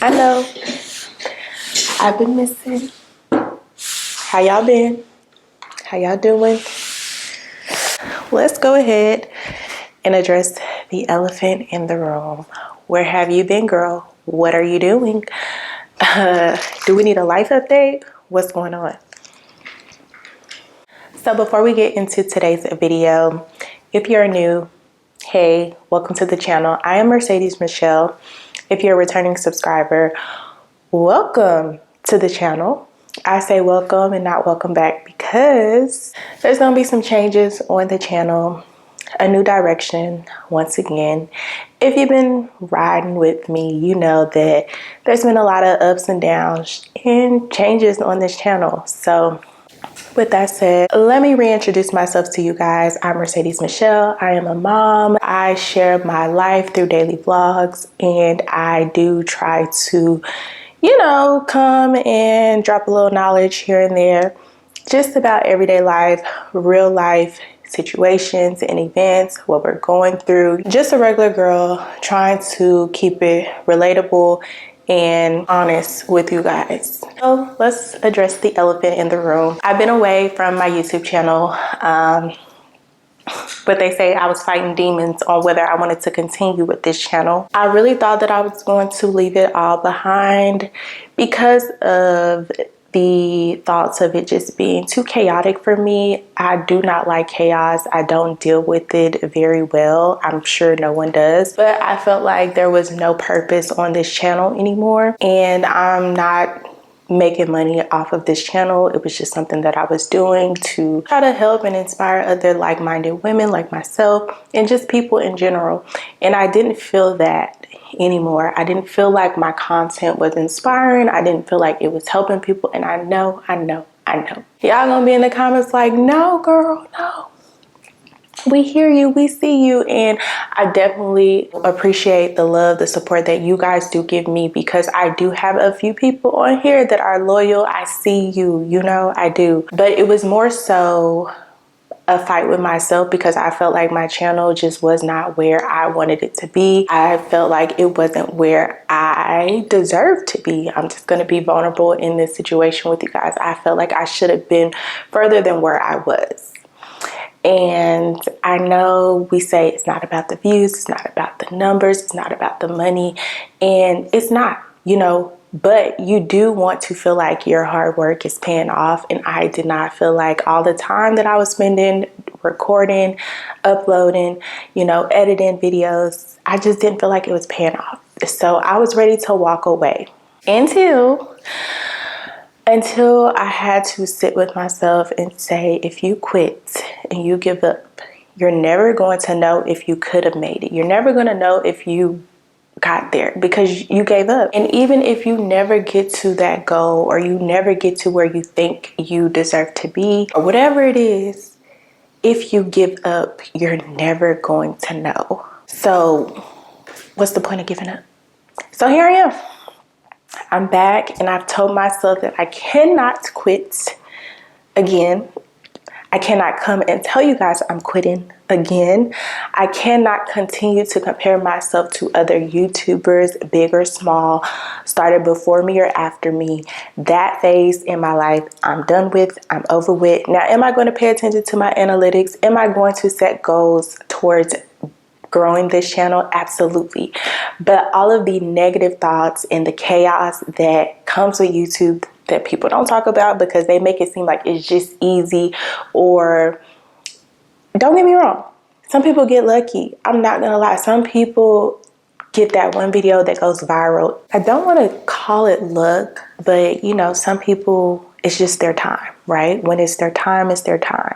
I know I've been missing. How y'all been? How y'all doing? Let's go ahead and address the elephant in the room. Where have you been, girl? What are you doing? Do we need a life update? What's going on? So before we get into today's video, if you're new, hey, welcome to the channel. I am Mercedes Michelle. If you're a returning subscriber, welcome to the channel. I say welcome and not welcome back because there's gonna be some changes on the channel, a new direction once again. If you've been riding with me, you know that there's been a lot of ups and downs and changes on this channel. So with that said, let me reintroduce myself to you guys. I'm Mercedes Michelle. I am a mom. I share my life through daily vlogs, and I do try to, come and drop a little knowledge here and there, just about everyday life, real life situations and events, what we're going through. Just a regular girl trying to keep it relatable and honest with you guys. So let's address the elephant in the room. I've been away from my YouTube channel, but they say I was fighting demons on whether I wanted to continue with this channel. I really thought that I was going to leave it all behind because of the thoughts of it just being too chaotic for me. I do not like chaos. I don't deal with it very well. I'm sure no one does, but I felt like there was no purpose on this channel anymore, and I'm not making money off of this channel. It was just something that I was doing to try to help and inspire other like-minded women like myself and just people in general. And I didn't feel that anymore. I didn't feel like my content was inspiring. I didn't feel like it was helping people. And I know. Y'all gonna be in the comments like, no, girl, no. We hear you, we see you, and I definitely appreciate the love, the support that you guys do give me, because I do have a few people on here that are loyal. I see you, I do. But it was more so a fight with myself because I felt like my channel just was not where I wanted it to be. I felt like it wasn't where I deserved to be. I'm just going to be vulnerable in this situation with you guys. I felt like I should have been further than where I was. And I know we say it's not about the views, it's not about the numbers, it's not about the money, and it's not, but you do want to feel like your hard work is paying off. And I did not feel like all the time that I was spending recording, uploading, editing videos, I just didn't feel like it was paying off. So I was ready to walk away until I had to sit with myself and say, if you quit and you give up, you're never going to know if you could have made it. You're never going to know if you got there because you gave up. And even if you never get to that goal, or you never get to where you think you deserve to be, or whatever it is, if you give up, you're never going to know. So what's the point of giving up? So here I am. I'm back, and I've told myself that I cannot quit again. I cannot come and tell you guys I'm quitting again. I cannot continue to compare myself to other YouTubers, big or small, started before me or after me. That phase in my life, I'm done with, I'm over with. Now, am I going to pay attention to my analytics? Am I going to set goals towards growing this channel? Absolutely. But all of the negative thoughts and the chaos that comes with YouTube that people don't talk about because they make it seem like it's just easy, or don't get me wrong, some people get lucky. I'm not gonna lie, some people get that one video that goes viral. I don't want to call it luck, but some people, it's just their time, right? When it's their time, it's their time.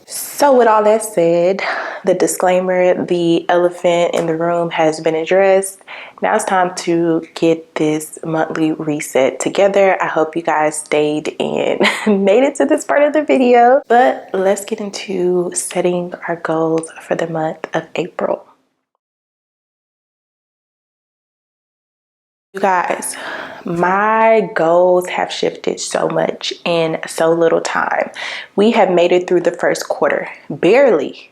So with all that said, the disclaimer, the elephant in the room has been addressed. Now it's time to get this monthly reset together. I hope you guys stayed and made it to this part of the video. But let's get into setting our goals for the month of April. You guys, my goals have shifted so much in so little time. We have made it through the first quarter, barely,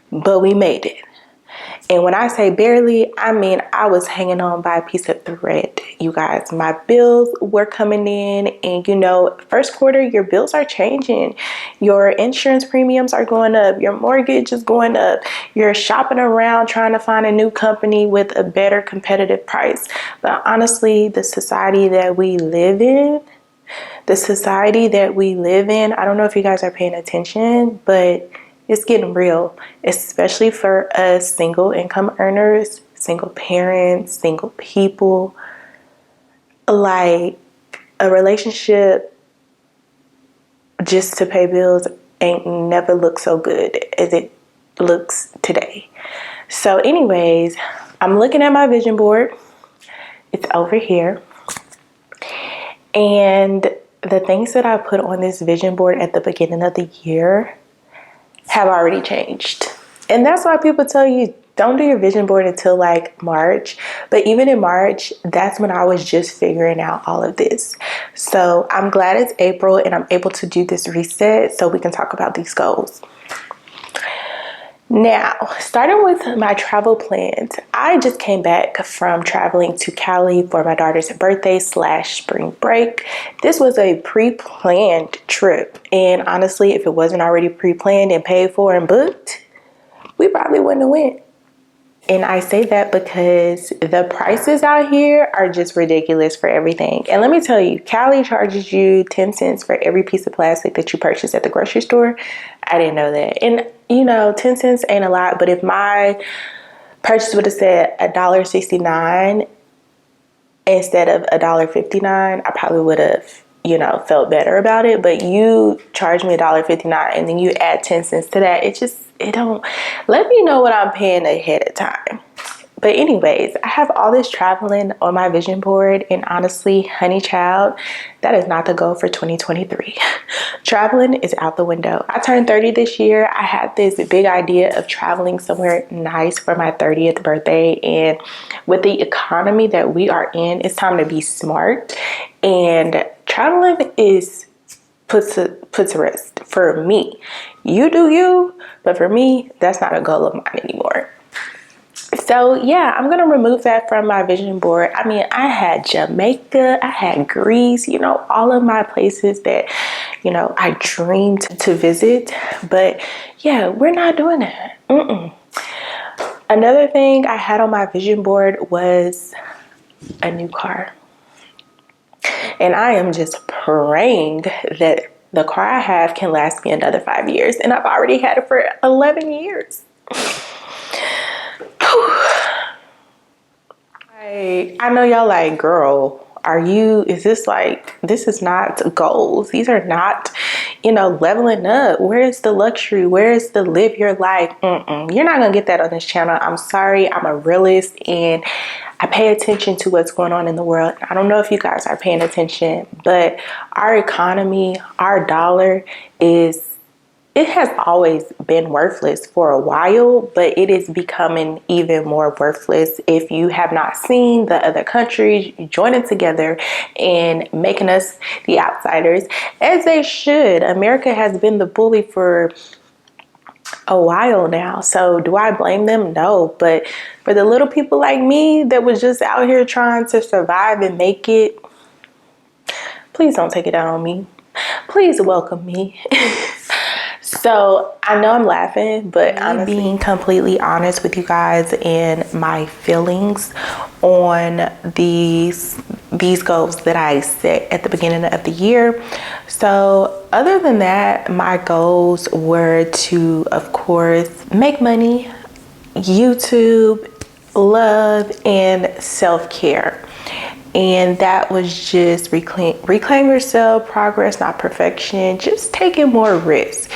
but we made it. And when I say barely, I mean I was hanging on by a piece of thread, you guys. My bills were coming in, and you know, first quarter, your bills are changing. Your insurance premiums are going up. Your mortgage is going up. You're shopping around trying to find a new company with a better competitive price. But honestly, the society that we live in, I don't know if you guys are paying attention, but it's getting real, especially for us single income earners, single parents, single people. Like, a relationship just to pay bills ain't never looked so good as it looks today. So anyways, I'm looking at my vision board. It's over here. And the things that I put on this vision board at the beginning of the year have already changed. And that's why people tell you don't do your vision board until like March. But even in March, that's when I was just figuring out all of this. So I'm glad it's April and I'm able to do this reset so we can talk about these goals. Now, starting with my travel plans, I just came back from traveling to Cali for my daughter's birthday / spring break. This was a pre-planned trip. And honestly, if it wasn't already pre-planned and paid for and booked, we probably wouldn't have went. And I say that because the prices out here are just ridiculous for everything. And let me tell you, Cali charges you 10 cents for every piece of plastic that you purchase at the grocery store. I didn't know that. And you know, 10 cents ain't a lot, but if my purchase would have said $1.69 instead of $1.59, I probably would have, you know, felt better about it. But you charge me $1.59 and then you add 10 cents to that. It don't let me know what I'm paying ahead of time. But anyways, I have all this traveling on my vision board, and honestly, honey child, that is not the goal for 2023. Traveling is out the window. I turned 30 this year. I had this big idea of traveling somewhere nice for my 30th birthday, and with the economy that we are in, it's time to be smart, and traveling is put to rest for me. You do you, but for me, that's not a goal of mine anymore. So yeah, I'm going to remove that from my vision board. I mean, I had Jamaica, I had Greece, you know, all of my places that, you know, I dreamed to visit. But yeah, we're not doing that. Another thing I had on my vision board was a new car. And I am just praying that the car I have can last me another 5 years. And I've already had it for 11 years. I know y'all like, girl, this is not goals. These are not, you know, leveling up. Where is the luxury? Where is the live your life? You're not going to get that on this channel. I'm sorry. I'm a realist and I pay attention to what's going on in the world. I don't know if you guys are paying attention, but our economy, our dollar it has always been worthless for a while, but it is becoming even more worthless if you have not seen the other countries joining together and making us the outsiders, as they should. America has been the bully for a while now. So do I blame them? No. But for the little people like me that was just out here trying to survive and make it, please don't take it out on me. Please welcome me. So I know I'm laughing, but I'm being completely honest with you guys and my feelings on these goals that I set at the beginning of the year. So other than that, my goals were to, of course, make money, YouTube, love, and self-care. And that was just reclaim yourself, progress, not perfection, just taking more risks.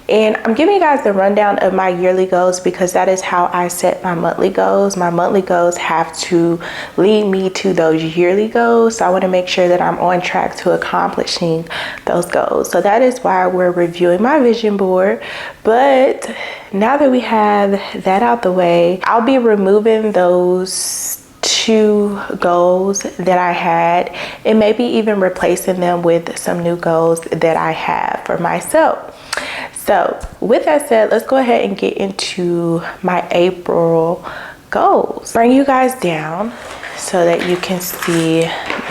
And I'm giving you guys the rundown of my yearly goals because that is how I set my monthly goals. My monthly goals have to lead me to those yearly goals. So I want to make sure that I'm on track to accomplishing those goals. So that is why we're reviewing my vision board. But now that we have that out the way, I'll be removing those 2 goals that I had and maybe even replacing them with some new goals that I have for myself. So with that said, let's go ahead and get into my April goals. Bring you guys down so that you can see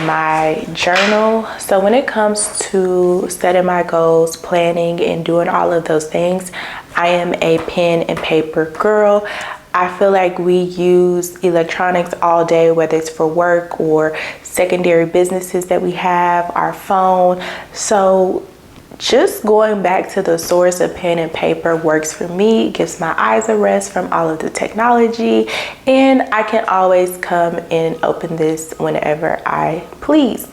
my journal. So when it comes to setting my goals, planning, and doing all of those things, I am a pen and paper girl. I feel like we use electronics all day, whether it's for work or secondary businesses that we have, our phone. So just going back to the source of pen and paper works for me. It gives my eyes a rest from all of the technology, and I can always come and open this whenever I please.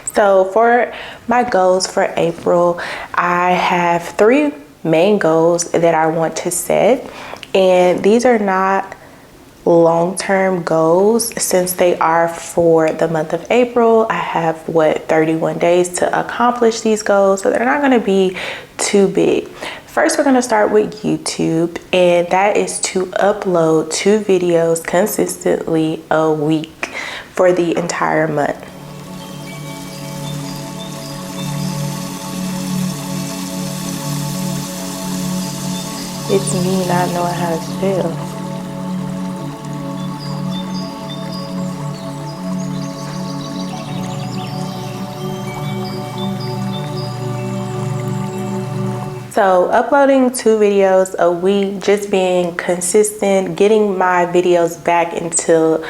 So for my goals for April, I have 3 main goals that I want to set, and these are not long-term goals since they are for the month of April. I have 31 days to accomplish these goals, so they're not going to be too big. First, we're going to start with YouTube, and that is to upload 2 videos consistently a week for the entire month. It's me not knowing how to spell. So uploading 2 videos a week, just being consistent, getting my videos back into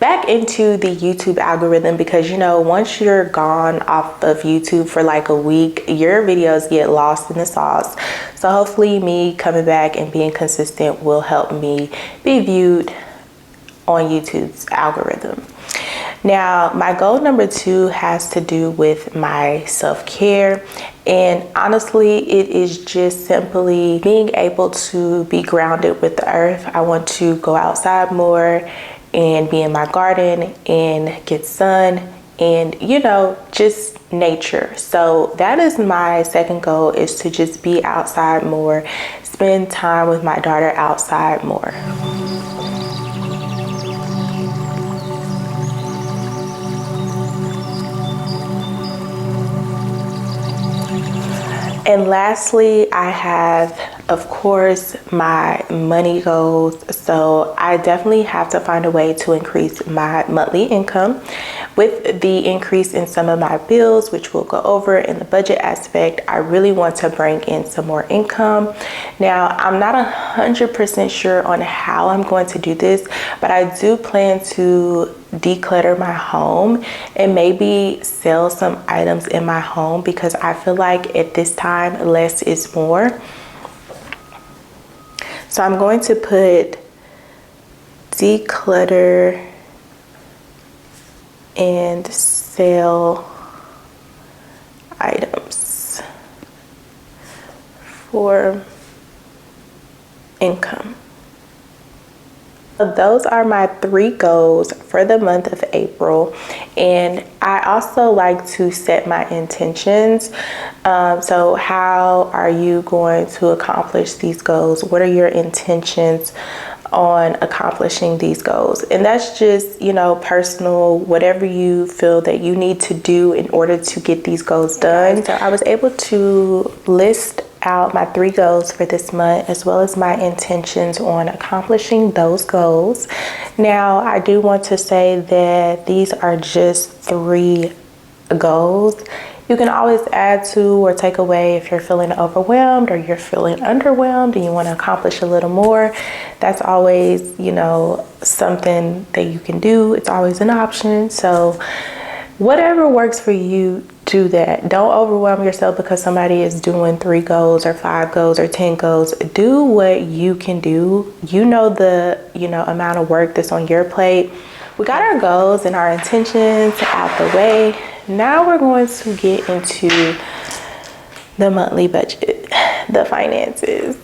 the YouTube algorithm, because you know, once you're gone off of YouTube for like a week, your videos get lost in the sauce. So hopefully me coming back and being consistent will help me be viewed on YouTube's algorithm. Now, my goal number 2 has to do with my self-care. And honestly, it is just simply being able to be grounded with the earth. I want to go outside more and be in my garden and get sun and, you know, just nature. So that is my second goal, is to just be outside more, spend time with my daughter outside more. And lastly, I have, of course, my money goals. So I definitely have to find a way to increase my monthly income. With the increase in some of my bills, which we'll go over in the budget aspect, I really want to bring in some more income. Now, I'm not 100% sure on how I'm going to do this, but I do plan to declutter my home and maybe sell some items in my home, because I feel like at this time less is more. So I'm going to put declutter and sell items for income. So those are my 3 goals for the month of April, and I also like to set my intentions. So how are you going to accomplish these goals? What are your intentions on accomplishing these goals? And that's just, you know, personal, whatever you feel that you need to do in order to get these goals done. So I was able to list out my 3 goals for this month, as well as my intentions on accomplishing those goals. Now, I do want to say that these are just 3 goals. You can always add to or take away if you're feeling overwhelmed or you're feeling underwhelmed and you want to accomplish a little more. That's always, you know, something that you can do. It's always an option. So whatever works for you, do that. Don't overwhelm yourself because somebody is doing 3 goals or 5 goals or 10 goals. Do what you can do. You know the, amount of work that's on your plate. We got our goals and our intentions out the way. Now we're going to get into the monthly budget, the finances.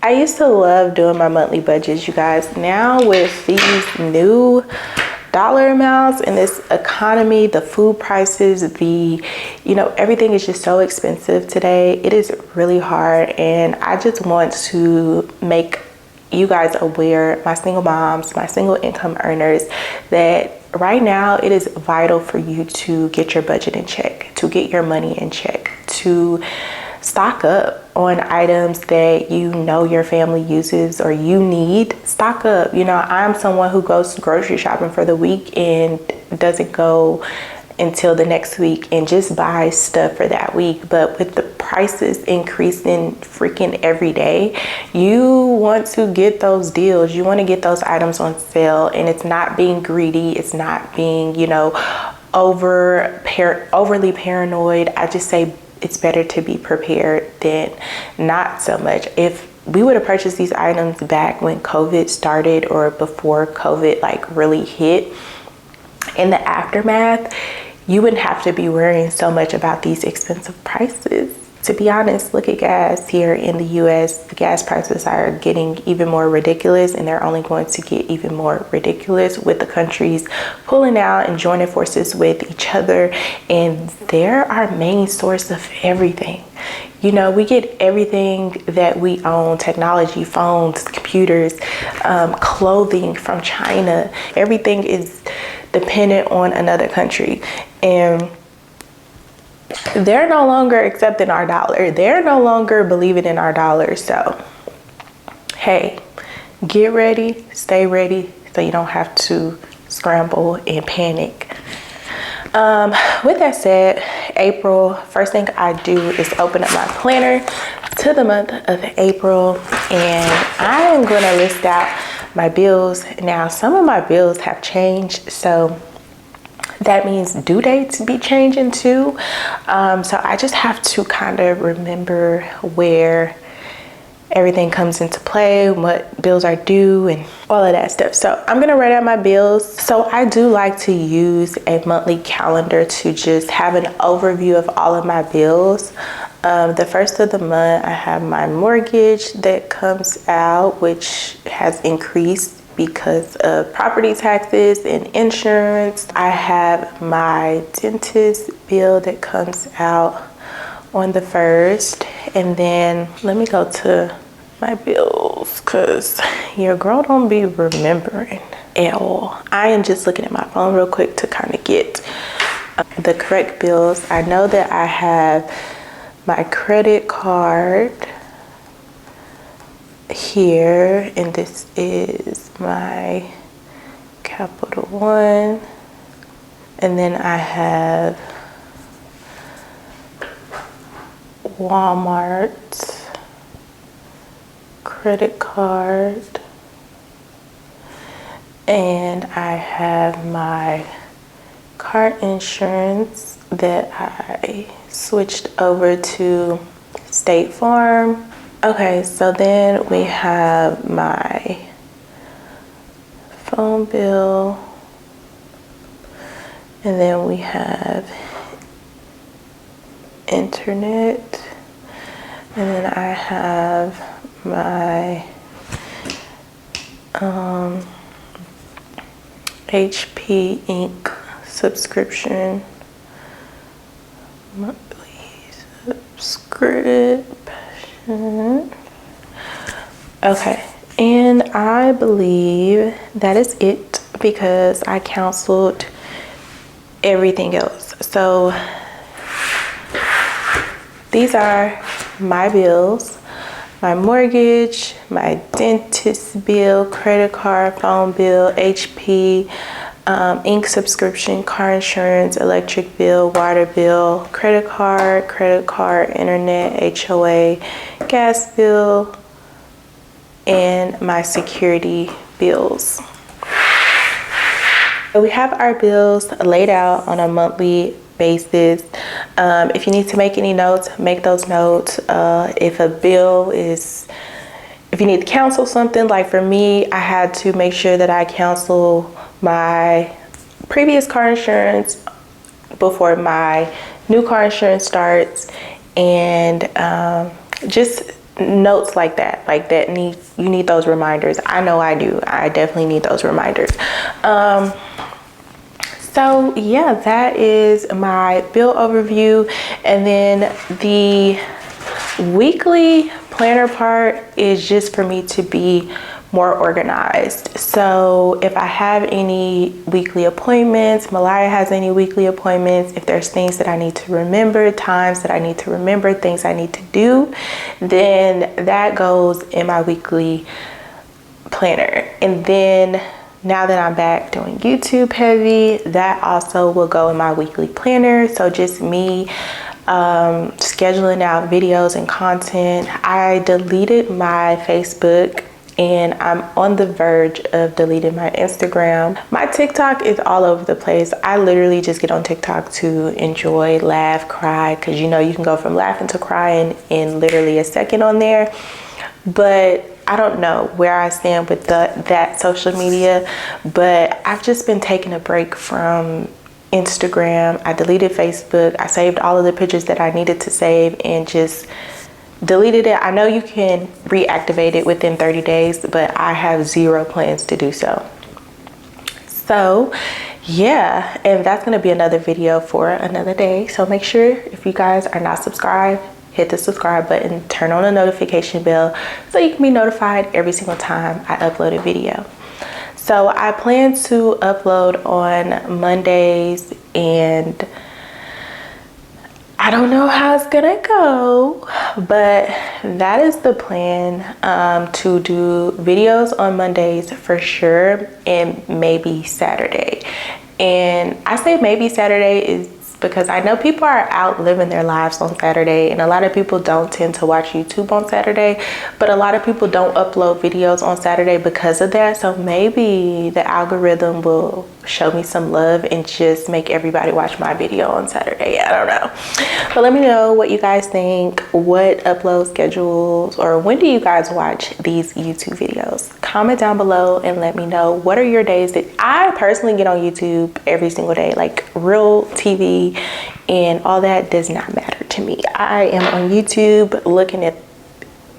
I used to love doing my monthly budgets, you guys. Now with these new dollar amounts in this economy, the food prices, everything is just so expensive today. It is really hard, and I just want to make you guys aware, my single moms, my single income earners, that right now it is vital for you to get your budget in check. to get your money in check, to stock up on items that you know your family uses or you need. Stock up. You know, I'm someone who goes grocery shopping for the week and doesn't go until the next week and just buy stuff for that week. But with the prices increasing freaking every day, you want to get those deals. You want to get those items on sale, and it's not being greedy. It's not being, you know, overly paranoid. I just say it's better to be prepared than not so much. If we would have purchased these items back when COVID started or before COVID like really hit, in the aftermath, you wouldn't have to be worrying so much about these expensive prices. To be honest, look at gas here in the US. The gas prices are getting even more ridiculous, and they're only going to get even more ridiculous with the countries pulling out and joining forces with each other. And they're our main source of everything. You know, we get everything that we own, technology, phones, computers, clothing from China. Everything is dependent on another country. And they're no longer accepting our dollar. They're no longer believing in our dollar. So, hey, get ready, stay ready, so you don't have to scramble and panic. With that said, April, first thing I do is open up my planner to the month of April, and I am going to list out my bills. Now, some of my bills have changed, so that means due dates be changing too. So I just have to kind of remember where everything comes into play, what bills are due, and all of that stuff. So I'm gonna write out my bills. So I do like to use a monthly calendar to just have an overview of all of my bills. The first of the month, I have my mortgage that comes out, which has increased because of property taxes and insurance. I have my dentist bill that comes out on the 1st. And then let me go to my bills, because your girl don't be remembering at all. I am just looking at my phone real quick to kind of get the correct bills. I know that I have my credit card here, and this is my Capital One, and then I have Walmart credit card, and I have my car insurance that I switched over to State Farm. Okay, so then we have my phone bill, and then we have internet, and then I have my HP Inc. subscription, monthly subscription. Okay, and I believe that is it, because I canceled everything else. So these are my bills: my mortgage, my dentist bill, credit card, phone bill, HP, Inc. subscription, car insurance, electric bill, water bill, credit card, internet, HOA, gas bill, and my security bills. So we have our bills laid out on a monthly basis. If you need to make any notes, make those notes. If you need to cancel something, like for me, I had to make sure that I cancel my previous car insurance before my new car insurance starts, and just notes like that you need those reminders. I know I do. I definitely need those reminders. So yeah, that is my bill overview. And then the weekly planner part is just for me to be more organized. So if I have any weekly appointments, Myliah has any weekly appointments, if there's things that I need to remember, times that I need to remember, things I need to do, then that goes in my weekly planner. And then now that I'm back doing YouTube heavy, that also will go in my weekly planner. So just me scheduling out videos and content. I deleted my Facebook and I'm on the verge of deleting my Instagram. My TikTok is all over the place. I literally just get on TikTok to enjoy, laugh, cry, because you know you can go from laughing to crying in literally a second on there. But I don't know where I stand with that social media, but I've just been taking a break from Instagram. I deleted Facebook. I saved all of the pictures that I needed to save and just deleted it. I know you can reactivate it within 30 days, but I have zero plans to do so. So yeah, and that's going to be another video for another day. So make sure, if you guys are not subscribed, hit the subscribe button, turn on the notification bell so you can be notified every single time I upload a video. So I plan to upload on Mondays, and I don't know how it's gonna go, but that is the plan, to do videos on Mondays for sure, and maybe Saturday. And I say maybe Saturday is because I know people are out living their lives on Saturday, and a lot of people don't tend to watch YouTube on Saturday, but a lot of people don't upload videos on Saturday because of that. So maybe the algorithm will show me some love and just make everybody watch my video on Saturday. I don't know, but let me know what you guys think. What upload schedules, or when do you guys watch these YouTube videos? Comment down below and let me know what are your days. That I personally get on YouTube every single day, like real TV and all that does not matter to me. I am on YouTube looking at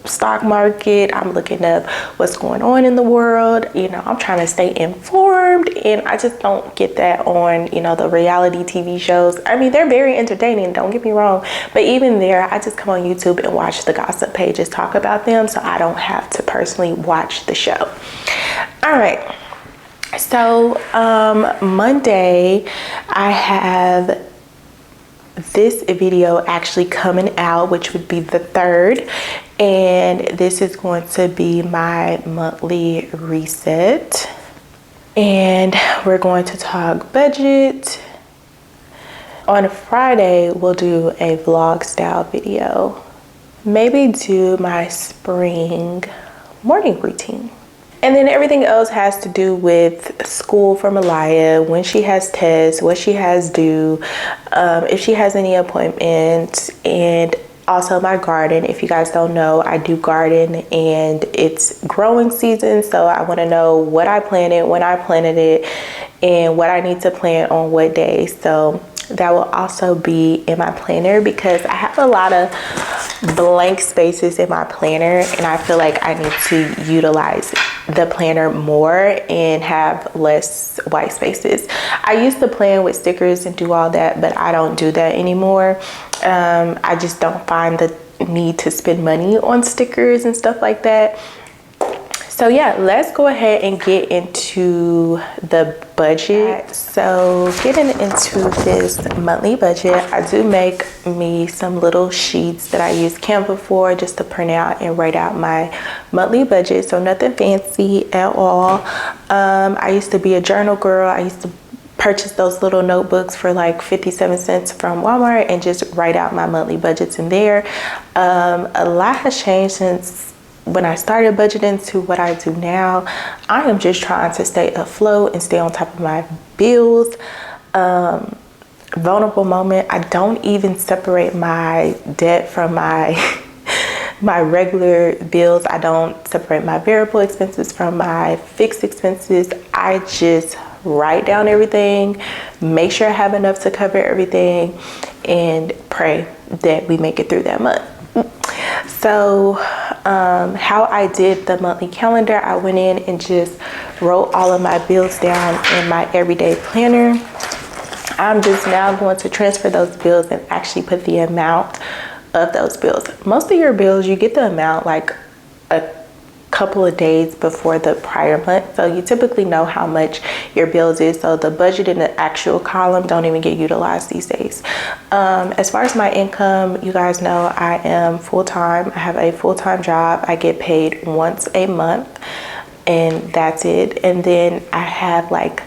stock market, I'm looking up what's going on in the world, you know, I'm trying to stay informed, and I just don't get that on, you know, the reality TV shows. I mean, they're very entertaining, don't get me wrong, but even there, I just come on YouTube and watch the gossip pages talk about them, so I don't have to personally watch the show. All right, so Monday I have this video actually coming out, which would be the 3rd, and this is going to be my monthly reset, and we're going to talk budget. On Friday we'll do a vlog style video, maybe do my spring morning routine. And then everything else has to do with school for Myliah, when she has tests, what she has due, if she has any appointments, and also my garden. If you guys don't know, I do garden and it's growing season, so I want to know what I planted, when I planted it, and what I need to plant on what day. So that will also be in my planner because I have a lot of blank spaces in my planner, and I feel like I need to utilize the planner more and have less white spaces. I used to plan with stickers and do all that, but I don't do that anymore. I just don't find the need to spend money on stickers and stuff like that. So yeah, let's go ahead and get into the budget. So getting into this monthly budget, I do make me some little sheets that I use Canva for, just to print out and write out my monthly budget. So nothing fancy at all. I used to be a journal girl. I used to purchase those little notebooks for like 57 cents from Walmart and just write out my monthly budgets in there. A lot has changed since when I started budgeting to what I do now. I am just trying to stay afloat and stay on top of my bills. Vulnerable moment, I don't even separate my debt from my my regular bills. I don't separate my variable expenses from my fixed expenses. I just write down everything, make sure I have enough to cover everything, and pray that we make it through that month. So how I did the monthly calendar, I went in and just wrote all of my bills down in my everyday planner. I'm just now going to transfer those bills and actually put the amount of those bills. Most of your bills, you get the amount like a couple of days before the prior month. So you typically know how much your bills is. So the budget and the actual column don't even get utilized these days. As far as my income, you guys know I am full-time. I have a full-time job. I get paid once a month and that's it. And then I have like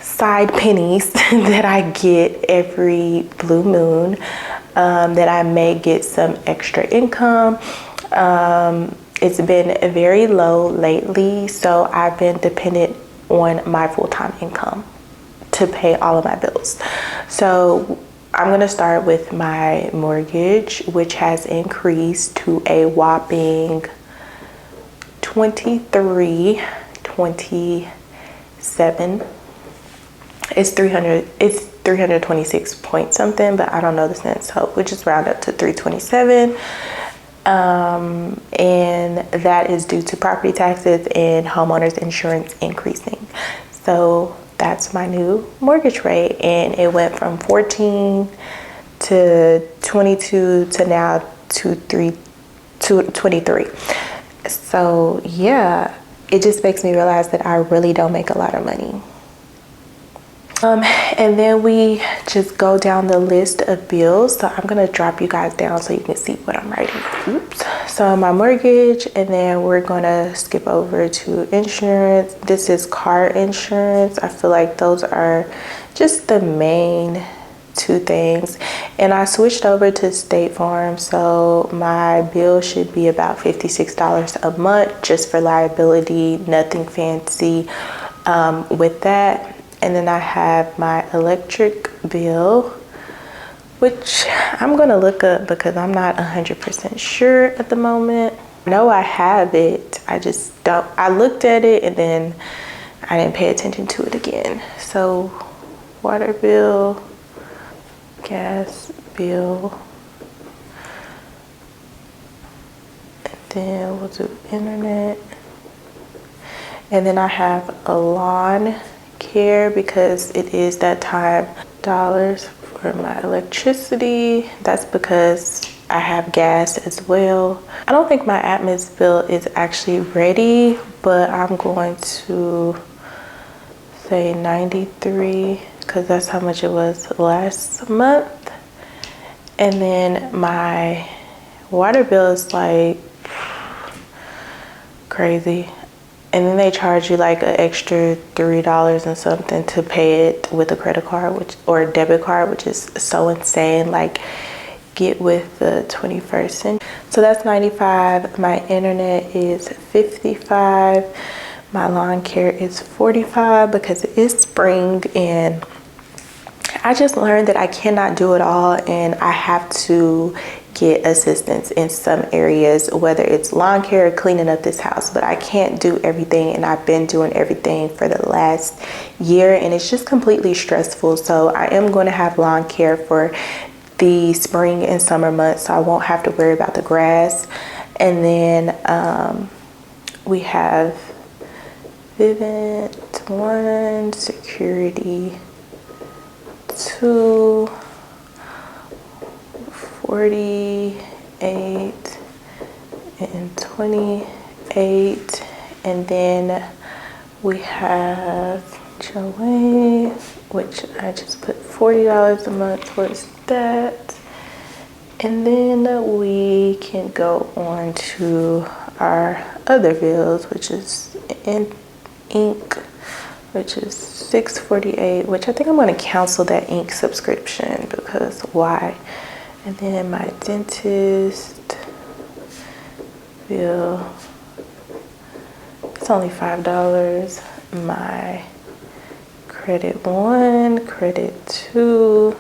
side pennies that I get every blue moon, that I may get some extra income. It's been very low lately, so I've been dependent on my full-time income to pay all of my bills. So I'm gonna start with my mortgage, which has increased to a whopping 23.27. It's 326 point something, but I don't know the cents, so we just round up to 327. And that is due to property taxes and homeowners insurance increasing. So that's my new mortgage rate, and it went from 14 to 22 to now to 23. So yeah, it just makes me realize that I really don't make a lot of money. And then we just go down the list of bills. So I'm gonna drop you guys down so you can see what I'm writing. Oops. So my mortgage, and then we're gonna skip over to insurance. This is car insurance. I feel like those are just the main two things. And I switched over to State Farm, so my bill should be about $56 a month just for liability, nothing fancy with that. And then I have my electric bill, which I'm gonna look up because I'm not 100% sure at the moment. I know I have it, I just don't. I looked at it and then I didn't pay attention to it again. So water bill, gas bill, and then we'll do internet. And then I have a lawn care because it is that time. Dollars for my electricity. That's because I have gas as well. I don't think my Atmos bill is actually ready, but I'm going to say 93 because that's how much it was last month. And then my water bill is like crazy. And then they charge you like an extra $3 and something to pay it with a credit card, or a debit card, which is so insane. Like, get with the 21st century. So that's 95. My internet is 55. My lawn care is 45 because it is spring, and I just learned that I cannot do it all, and I have to get assistance in some areas, whether it's lawn care or cleaning up this house, but I can't do everything, and I've been doing everything for the last year, and it's just completely stressful. So I am going to have lawn care for the spring and summer months, so I won't have to worry about the grass. And then we have Vivint 1, security 2, 48 and 28, and then we have Joey, which I just put $40 a month towards that. And then we can go on to our other bills, which is ink, which is $6.48, which I think I'm going to cancel that ink subscription because why? And then my dentist bill, it's only $5. My credit 1, credit 2,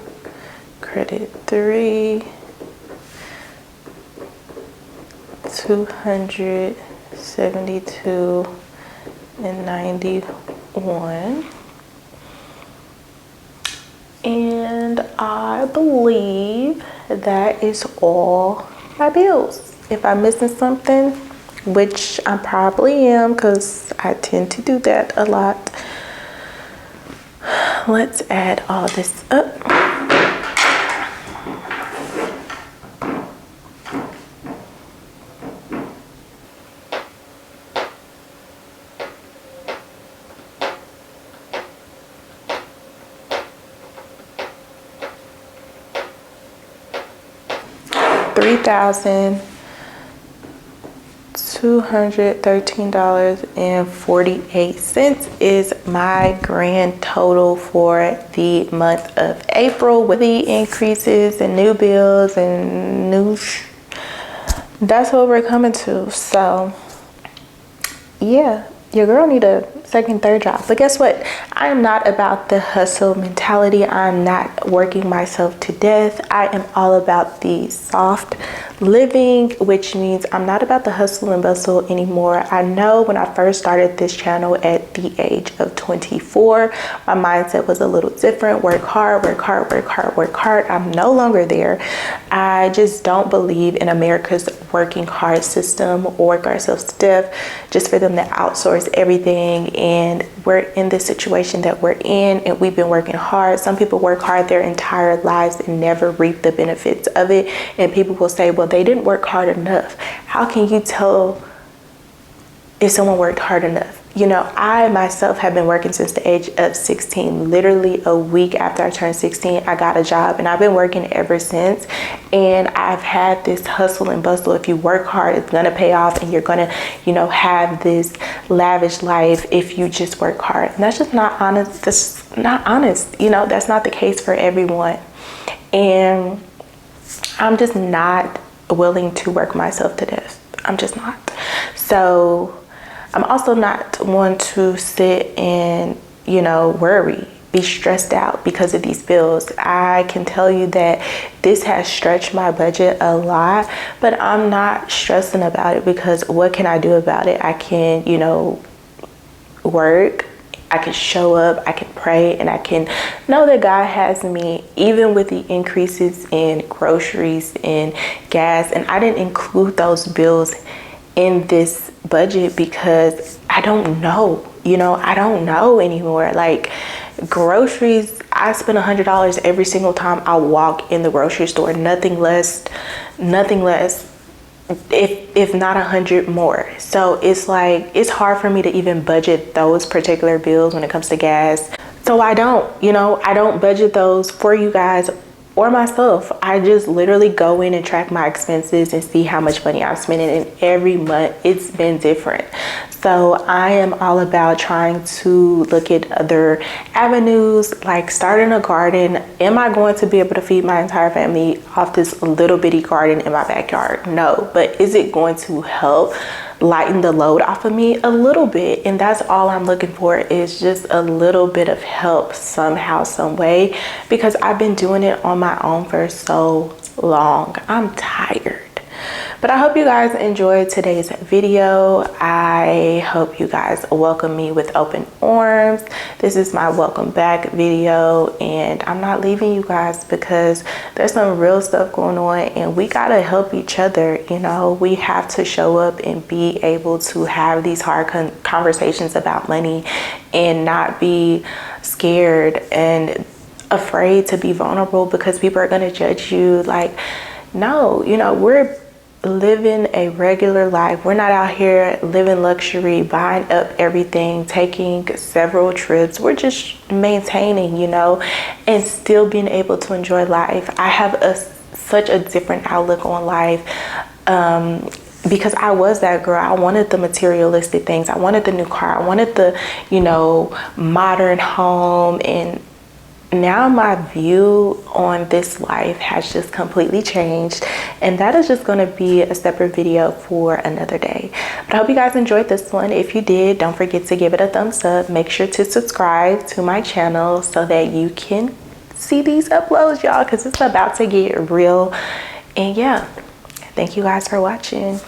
credit 3, 272 and 91. And I believe that is all my bills. If I'm missing something, which I probably am because I tend to do that a lot, let's add all this up. $3,213.48 is my grand total for the month of April, with the increases and new bills and new that's what we're coming to. So yeah, your girl need a second, third job. But guess what? I am not about the hustle mentality. I'm not working myself to death. I am all about the soft living, which means I'm not about the hustle and bustle anymore. I know when I first started this channel at the age of 24, my mindset was a little different. Work hard, work hard, work hard, work hard. I'm no longer there. I just don't believe in America's working hard system or work ourselves to death just for them to outsource everything. And we're in this situation that we're in, and we've been working hard. Some people work hard their entire lives and never reap the benefits of it. And people will say, well, they didn't work hard enough. How can you tell if someone worked hard enough? You know, I myself have been working since the age of 16. Literally a week after I turned 16, I got a job, and I've been working ever since. And I've had this hustle and bustle. If you work hard, it's gonna pay off, and you're gonna, you know, have this lavish life if you just work hard. And that's just not honest. That's not honest. You know, that's not the case for everyone. And I'm just not willing to work myself to death. I'm just not. So I'm also not one to sit and, you know, worry, be stressed out because of these bills. I can tell you that this has stretched my budget a lot, but I'm not stressing about it because what can I do about it? I can, you know, work. I can show up, I can pray, and I can know that God has me, even with the increases in groceries and gas. And I didn't include those bills in this budget because I don't know, you know, I don't know anymore. Like groceries, I spend $100 every single time I walk in the grocery store, nothing less, if not 100 more. So it's like, it's hard for me to even budget those particular bills when it comes to gas. So I don't, you know, I don't budget those for you guys or myself. I just literally go in and track my expenses and see how much money I'm spending, and every month it's been different. So I am all about trying to look at other avenues, like starting a garden. Am I going to be able to feed my entire family off this little bitty garden in my backyard? No, but is it going to help lighten the load off of me? A little bit. And that's all I'm looking for, is just a little bit of help somehow, some way, because I've been doing it on my own for so long. I'm tired. But I hope you guys enjoyed today's video. I hope you guys welcome me with open arms. This is my welcome back video, and I'm not leaving you guys because there's some real stuff going on, and we gotta help each other. You know, we have to show up and be able to have these hard conversations about money and not be scared and afraid to be vulnerable because people are gonna judge you. Like, no, you know, we're living a regular life. We're not out here living luxury, buying up everything, taking several trips. We're just maintaining, you know, and still being able to enjoy life. I have such a different outlook on life because I was that girl. I wanted the materialistic things. I wanted the new car. I wanted the, you know, modern home. And now my view on this life has just completely changed, and that is just going to be a separate video for another day. But I hope you guys enjoyed this one. If you did, don't forget to give it a thumbs up. Make sure to subscribe to my channel so that you can see these uploads, y'all, because it's about to get real. And yeah, thank you guys for watching.